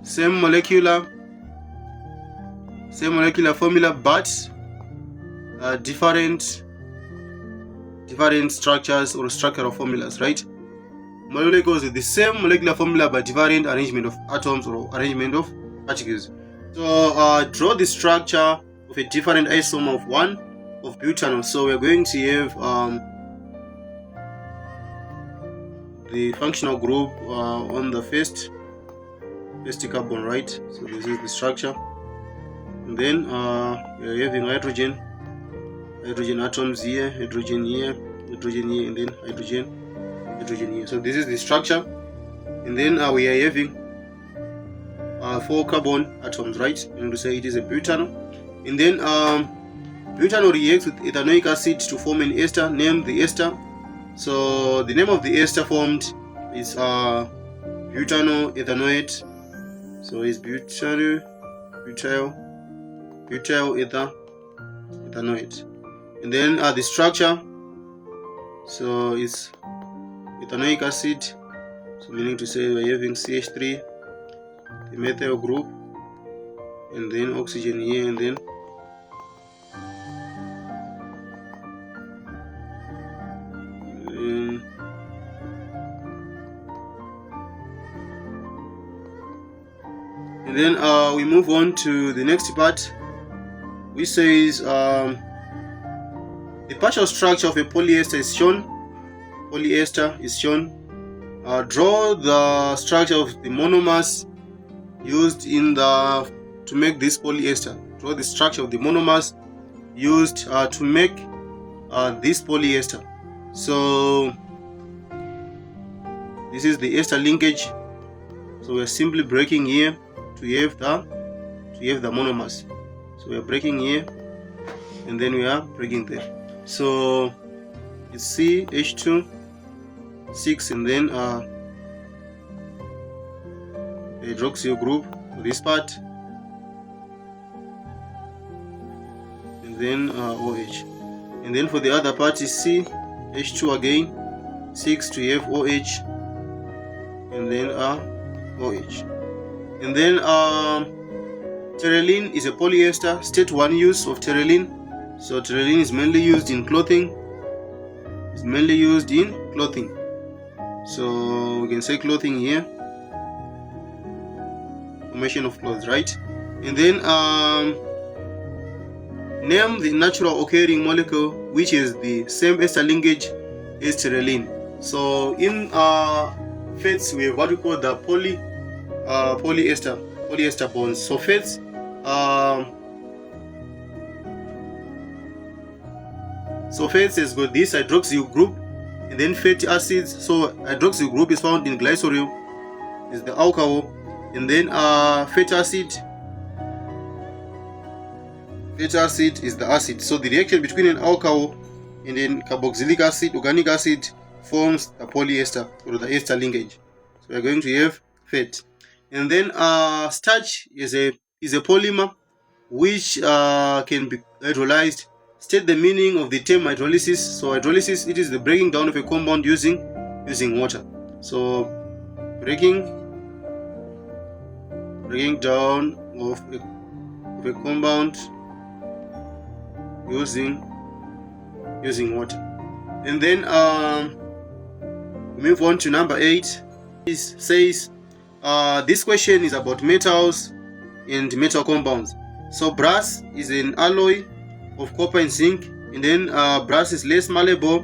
same molecular formula, but different structures or structural formulas, right? Molecules with the same molecular formula but different arrangement of atoms or arrangement of particles. So draw the structure of a different isomer of one of butano. So we're going to have the functional group on the first carbon, right? So this is the structure. And then we're having hydrogen atoms here, hydrogen here, and then hydrogen here. So this is the structure. And then we are having 4 carbon atoms, right? And to say it is a butano. And then butano reacts with ethanoic acid to form an ester. Name the ester. So the name of the ester formed is butano ethanoate. So it's butyl ethanoate. And then the structure, so it's ethanoic acid, so meaning to say we're having CH3, the methyl group, and then oxygen here, and then And then we move on to the next part, which says the partial structure of a polyester is shown. Draw the structure of the monomers used to make this polyester. Draw the structure of the monomers used to make this polyester. So this is the ester linkage. So we are simply breaking here to have the monomers. So we are breaking here, and then we are breaking there. So it's CH2 6, and then hydroxyl group for this part, and then OH. And then for the other part is CH2 again, 6 to have OH, and then OH. And then terylene is a polyester. State 1 use of terylene. So terylene is mainly used in clothing. So we can say clothing here, formation of clothes, right? And then name the natural occurring molecule which is the same ester linkage as terylene. So in fats we have what we call the polyester bonds. So fats has got this hydroxyl group, and then fatty acids. So hydroxyl group is found in glycerol, is the alcohol, and then fatty acid is the acid. So the reaction between an alcohol and then carboxylic acid, organic acid, forms the polyester or the ester linkage. So we are going to have fat. And then starch is a polymer which can be hydrolyzed. State the meaning of the term hydrolysis. So hydrolysis, it is the breaking down of a compound using water. So breaking down of a compound using water. And then we move on to number 8. It says this question is about metals and metal compounds. So brass is an alloy of copper and zinc, and then brass is less malleable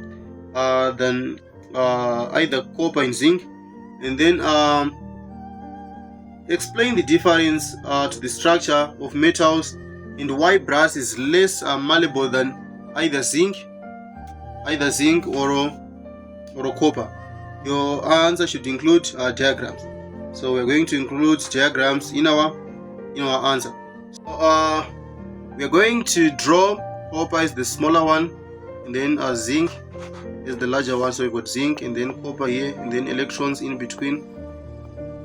than either copper and zinc. And then explain the difference to the structure of metals and why brass is less malleable than either zinc or copper. Your answer should include diagrams. So we're going to include diagrams in our answer. So we are going to draw copper is the smaller one, and then zinc is the larger one. So we've got zinc and then copper here, and then electrons in between.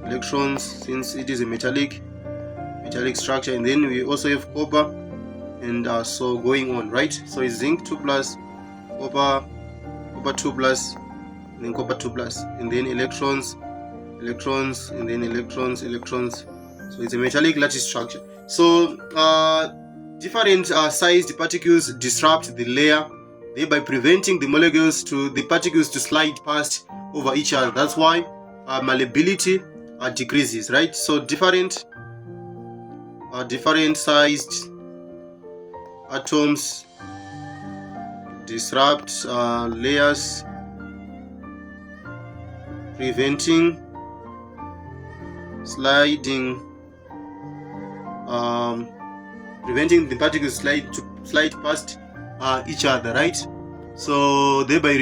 Electrons, since it is a metallic structure, and then we also have copper, and so going on, right? So it's zinc 2 plus, copper 2 plus, and then copper 2 plus, and then electrons, and then electrons. So it's a metallic lattice structure. So different sized particles disrupt the layer, thereby preventing the particles to slide past over each other. That's why malleability decreases, right? So different sized atoms disrupt layers, preventing the particles slide past each other, right? So thereby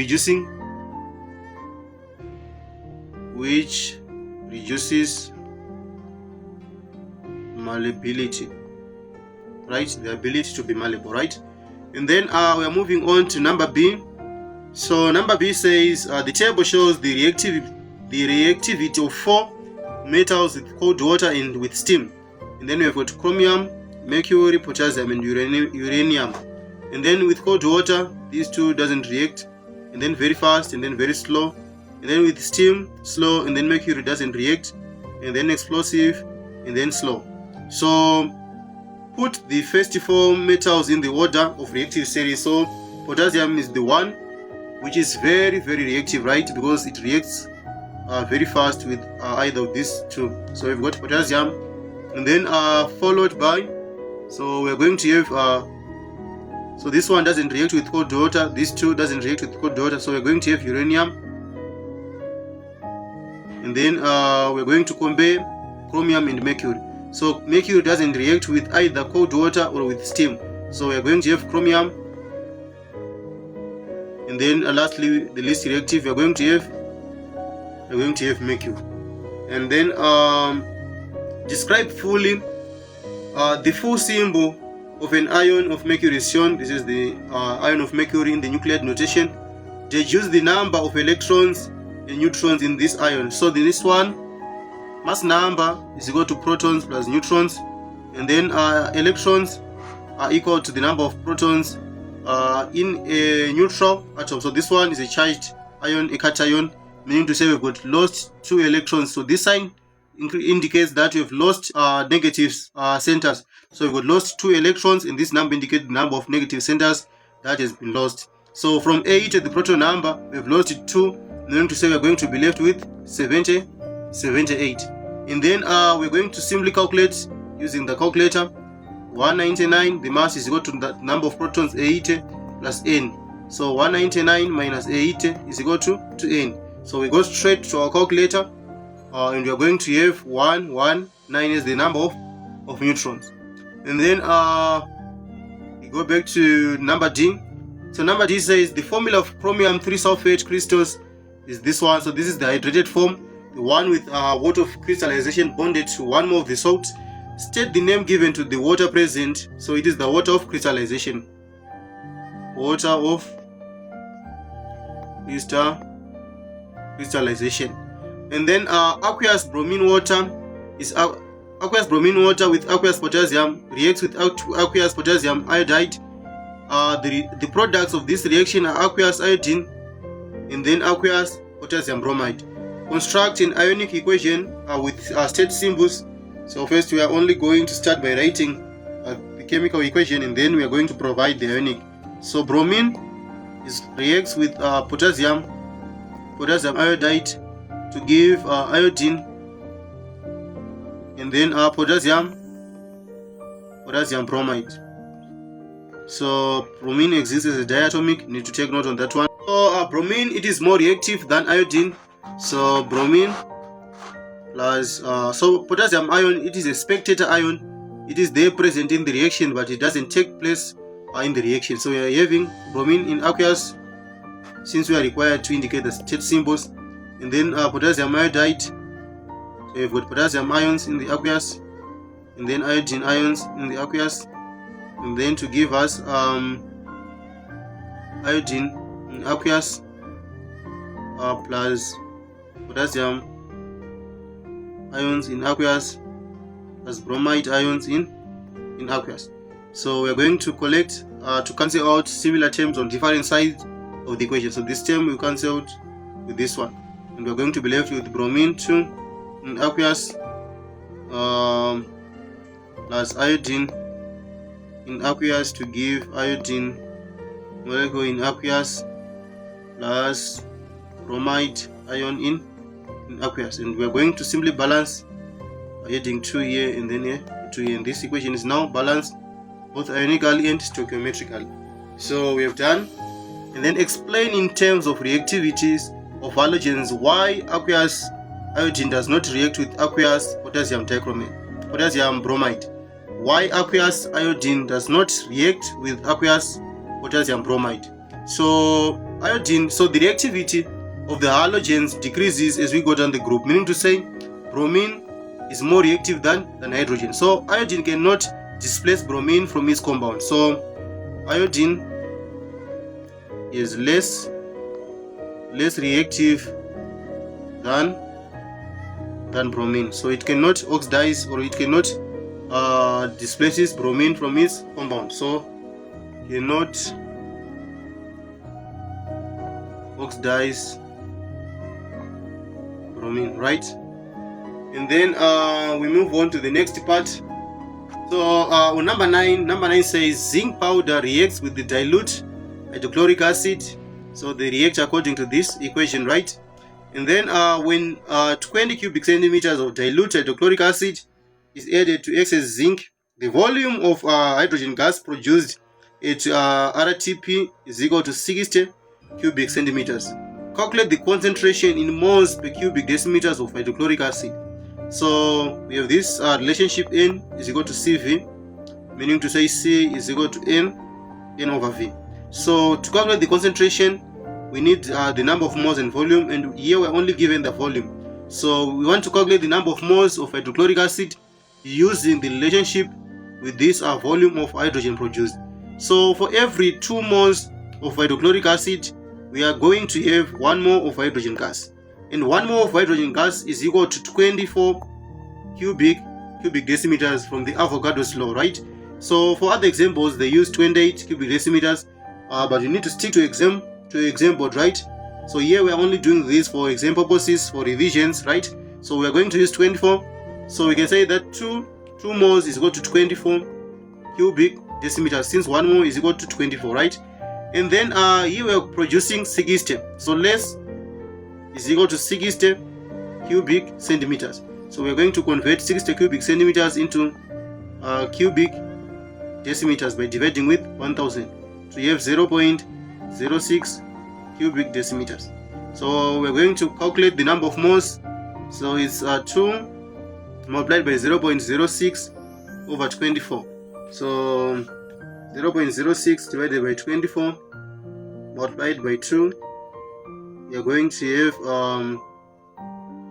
which reduces malleability, right? The ability to be malleable, right? And then we are moving on to number B. So number B says the table shows the reactivity of 4 metals with cold water and with steam. And then we have got chromium, mercury, potassium, and uranium. And then with cold water, these two doesn't react, and then very fast, and then very slow. And then with steam, slow, and then mercury doesn't react, and then explosive, and then slow. So put the first 4 metals in the order of reactive series. So potassium is the one which is very, very reactive, right? Because it reacts very fast with either of these two. So we've got potassium and then followed by, so we're going to have so this one doesn't react with cold water, this two doesn't react with cold water, so we're going to have uranium, and then we're going to compare chromium and mercury. So mercury doesn't react with either cold water or with steam, so we're going to have chromium, and then lastly, the least reactive, we're going to have mercury. And then describe fully the full symbol of an ion of mercury is shown. This is the ion of mercury in the nuclear notation. Deduce the number of electrons and neutrons in this ion. So this one, mass number is equal to protons plus neutrons, and then electrons are equal to the number of protons in a neutral atom. So this one is a charged ion, a cation, meaning to say we've got lost 2 electrons. So this sign indicates that we've lost negative centers. So we've got lost 2 electrons, and this number indicates the number of negative centers that has been lost. So from 8 at the proton number, we've lost 2, meaning to say we're going to be left with 78. And then we're going to simply calculate using the calculator. 199, the mass is equal to the number of protons 80 plus n. So 199 minus 80 is equal to n. So we go straight to our calculator, and we are going to have 119 is the number of neutrons. And then we go back to number D. So number D says the formula of chromium 3 sulfate crystals is this one. So this is the hydrated form, the one with water of crystallization bonded to one more of the salt. State the name given to the water present. So it is the water of crystallization. Water of crystallization. And then aqueous bromine water is aqueous bromine water with aqueous potassium reacts with aqueous potassium iodide. The products of this reaction are aqueous iodine and then aqueous potassium bromide. Construct an ionic equation with state symbols. So first we are only going to start by writing the chemical equation, and then we are going to provide the ionic. So bromine reacts with potassium iodide to give iodine, and then potassium bromide. So bromine exists as a diatomic. You need to take note on that one. So bromine, it is more reactive than iodine. So bromine plus so potassium ion, it is a spectator ion. It is there present in the reaction, but it doesn't take place in the reaction. So we are having bromine in aqueous, since we are required to indicate the state symbols. And then potassium iodide. So we've got potassium ions in the aqueous, and then iodine ions in the aqueous, and then to give us iodine in aqueous plus potassium ions in aqueous plus bromide ions in aqueous. So we are going to collect to cancel out similar terms on different sides of the equation. So this term we cancel out with this one, and we are going to be left with bromine 2 in aqueous plus iodine in aqueous to give iodine molecule in aqueous plus bromide ion in aqueous. And we are going to simply balance by adding 2 here and then here, 2 here. And this equation is now balanced both ionically and stoichiometrically. So we have done. And then explain in terms of reactivities of halogens why aqueous iodine does not react with aqueous potassium bromide. Why aqueous iodine does not react with aqueous potassium bromide. So iodine, so the reactivity of the halogens decreases as we go down the group, meaning to say bromine is more reactive than hydrogen. So iodine cannot displace bromine from its compound. So iodine is less reactive than bromine. So it cannot oxidize, or it cannot displaces bromine from its compound. So cannot oxidize bromine, right? And then we move on to the next part. So on number 9 says zinc powder reacts with the dilute hydrochloric acid. So they react according to this equation, right? And then when 20 cubic centimeters of dilute hydrochloric acid is added to excess zinc, the volume of hydrogen gas produced at RTP is equal to 60 cubic centimeters. Calculate the concentration in moles per cubic decimeters of hydrochloric acid. So we have this relationship N is equal to CV, meaning to say C is equal to N over V. So to calculate the concentration, we need the number of moles and volume, and here we're only given the volume. So we want to calculate the number of moles of hydrochloric acid using the relationship with this volume of hydrogen produced. So for every 2 moles of hydrochloric acid, we are going to have 1 mole of hydrogen gas. And 1 mole of hydrogen gas is equal to 24 cubic decimeters from the Avogadro's law, right? So for other examples, they use 28 cubic decimeters, but you need to stick to exam board, right? So here we are only doing this for exam purposes, for revisions, right? So we are going to use 24. So we can say that 2 moles is equal to 24 cubic decimeters, since 1 mole is equal to 24, right? And then here we are producing 60. So less is equal to 60 cubic centimeters. So we are going to convert 60 cubic centimeters into cubic decimeters by dividing with 1000. So you have 0.06 cubic decimeters. So we're going to calculate the number of moles. So it's 2 multiplied by 0.06 over 24. So 0.06 divided by 24 multiplied by 2, you're going to have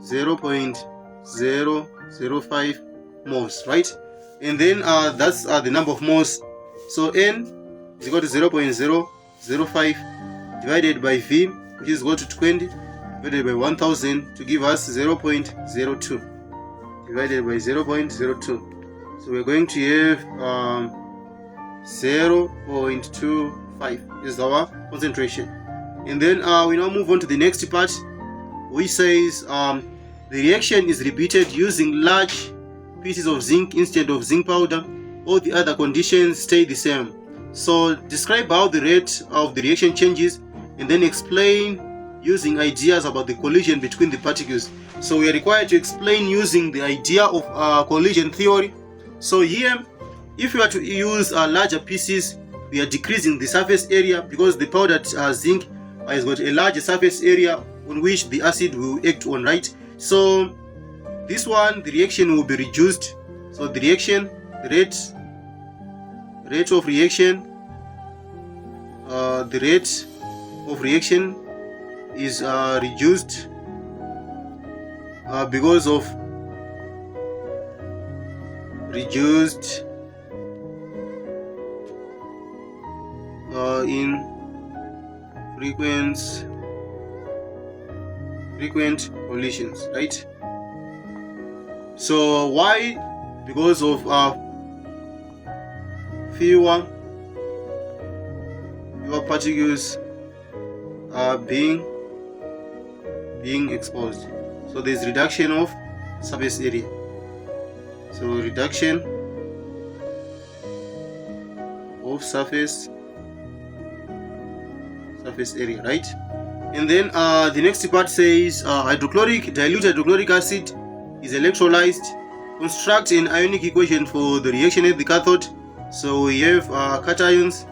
0.005 moles, right? And then that's the number of moles. So N is equal to 0.005 divided by V, which is equal to 20 divided by 1000 to give us 0.02 divided by 0.02. So we're going to have 0.25 is our concentration. And then we now move on to the next part, which says the reaction is repeated using large pieces of zinc instead of zinc powder. All the other conditions stay the same. So describe how the rate of the reaction changes, and then explain using ideas about the collision between the particles. So we are required to explain using the idea of collision theory. So here, if you are to use larger pieces, we are decreasing the surface area, because the powdered zinc has got a larger surface area on which the acid will act on, right? So this one, the reaction will be reduced. So the reaction rate of reaction, the rate of reaction is reduced because of reduced in frequent collisions, right? So why? Because of fewer particles are being exposed. So there's reduction of surface area. So reduction of surface area, right? And then the next part says dilute hydrochloric acid is electrolyzed. Construct an ionic equation for the reaction at the cathode. So we have cations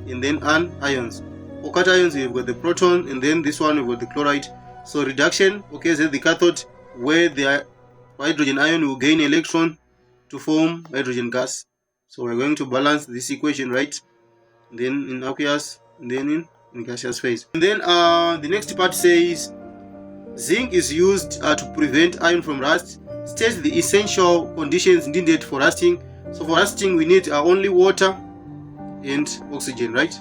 and then anions. For cations, we've got the proton, and then this one we've got the chloride. So reduction occurs at the cathode, where the hydrogen ion will gain electron to form hydrogen gas. So we're going to balance this equation, right? And then in aqueous, and then in gaseous phase. And then the next part says zinc is used to prevent iron from rust. State the essential conditions needed for rusting. So for rusting, we need only water and oxygen, right?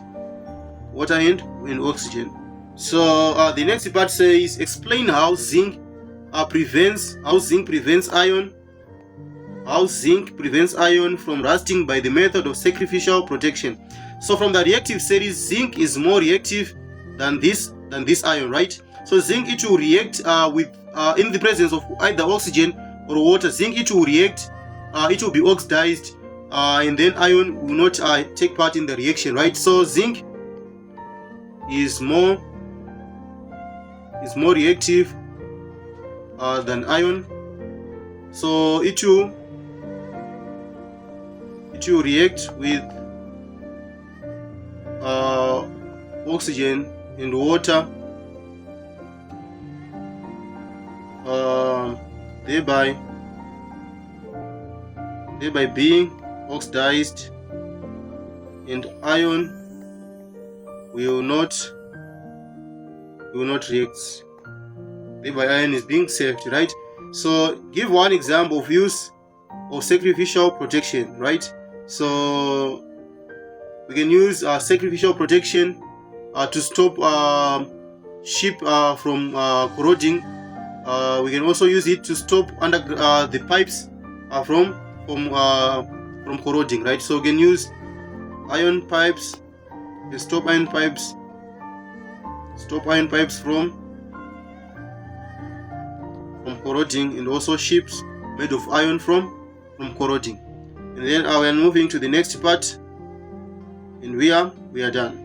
Water and oxygen. So the next part says explain how zinc prevents iron from rusting by the method of sacrificial protection. So from the reactive series, zinc is more reactive than this iron, right? So zinc, it will react with in the presence of either oxygen or water. Zinc, it will react, it will be oxidized, and then iron will not take part in the reaction, right? So zinc is more reactive than iron. So it will to react with oxygen and water, thereby being oxidized, and ion will not react. Thereby ion is being saved, right? So give one example of use of sacrificial protection, right? So we can use sacrificial protection to stop ship from corroding. We can also use it to stop the pipes from corroding, right? So we can use iron pipes and stop iron pipes from corroding, and also ships made of iron from corroding. And then I am moving to the next part, and we are done.